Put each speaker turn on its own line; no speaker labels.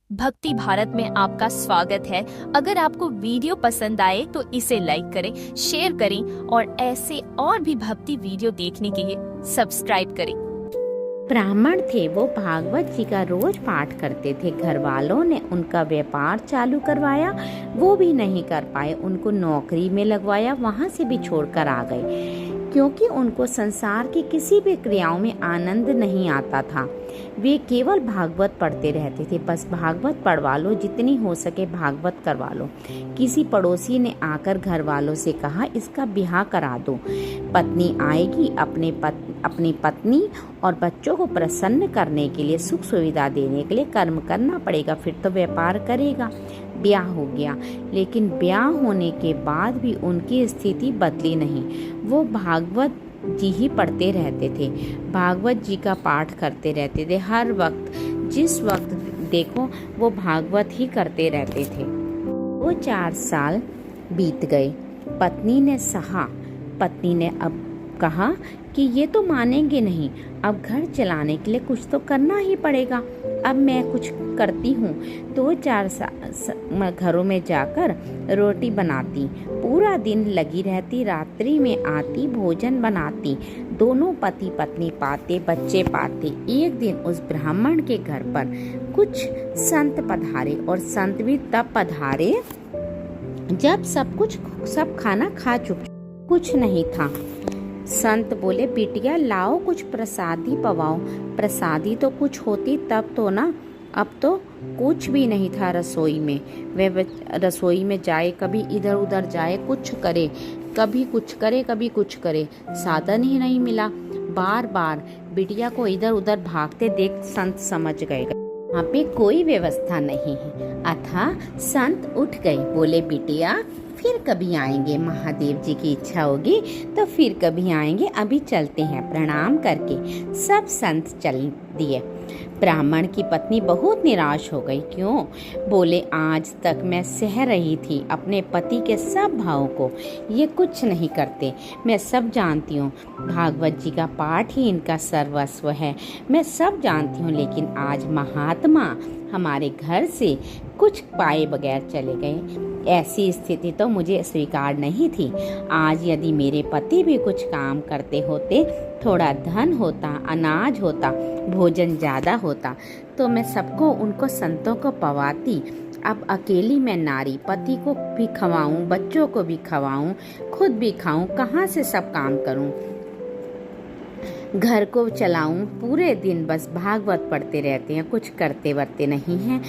भक्ति भारत में आपका स्वागत है। अगर आपको वीडियो पसंद आए तो इसे लाइक करें, शेयर करें और ऐसे और भी भक्ति वीडियो देखने के लिए सब्सक्राइब करें।
ब्राह्मण थे, वो भागवत जी का रोज पाठ करते थे। घर वालों ने उनका व्यापार चालू करवाया, वो भी नहीं कर पाए। उनको नौकरी में लगवाया, वहाँ से भी छोड़कर आ गए क्योंकि उनको संसार की किसी भी क्रियाओं में आनंद नहीं आता था। वे केवल भागवत पढ़ते रहते थे। बस भागवत पढ़वा लो, जितनी हो सके भागवत करवा लो। किसी पड़ोसी ने आकर घर वालों से कहा, इसका ब्याह करा दो। पत्नी आएगी, अपनी पत्नी और बच्चों को प्रसन्न करने के लिए, सुख सुविधा देने के लिए कर्म करना पड़ेगा, फिर तो व्यापार करेगा। ब्याह हो गया, लेकिन ब्याह होने के बाद भी उनकी स्थिति बदली नहीं। वो भागवत जी ही पढ़ते रहते थे, भागवत जी का पाठ करते रहते थे। हर वक्त, जिस वक्त देखो, वो भागवत ही करते रहते थे। वो 4 साल बीत गए। पत्नी ने सहा। पत्नी ने अब कहा कि ये तो मानेंगे नहीं, अब घर चलाने के लिए कुछ तो करना ही पड़ेगा। अब मैं कुछ करती हूँ। 2-4 घरों में जाकर रोटी बनाती, पूरा दिन लगी रहती, रात्रि में आती, भोजन बनाती। दोनों पति पत्नी पाते, बच्चे पाते। एक दिन उस ब्राह्मण के घर पर कुछ संत पधारे, और संत भी तब पधारे जब सब खाना खा चुके, कुछ नहीं था। संत बोले, बिटिया लाओ, कुछ प्रसादी पवाओ। प्रसादी तो कुछ होती तब तो ना, अब तो कुछ भी नहीं था रसोई में। वे रसोई में जाए, कभी इधर उधर जाए, कुछ करे, कभी कुछ करे, कभी कुछ करे, साधन ही नहीं मिला। बार बार बिटिया को इधर उधर भागते देख संत समझ गए वहाँ पे कोई व्यवस्था नहीं है। अतः संत उठ गए, बोले, बिटिया फिर कभी आएंगे, महादेव जी की इच्छा होगी तो फिर कभी आएंगे, अभी चलते हैं। प्रणाम करके सब संत चल दिए। ब्राह्मण की पत्नी बहुत निराश हो गई। क्यों? बोले, आज तक मैं सह रही थी अपने पति के सब भावों को, ये कुछ नहीं करते। मैं सब जानती हूँ, भागवत जी का पाठ ही इनका सर्वस्व है, मैं सब जानती हूँ, लेकिन आज महात्मा हमारे घर से कुछ पाए बगैर चले गए। ऐसी स्थिति तो मुझे स्वीकार नहीं थी। आज यदि मेरे पति भी कुछ काम करते होते, थोड़ा धन होता, अनाज होता, भोजन ज़्यादा होता, तो मैं सबको, उनको संतों को पवाती। अब अकेली मैं नारी, पति को भी खवाऊं, बच्चों को भी खवाऊं, खुद भी खाऊं, कहाँ से सब काम करूं, घर को चलाऊं। पूरे दिन बस भागवत पढ़ते रहते हैं, कुछ करते वर्ते नहीं हैं।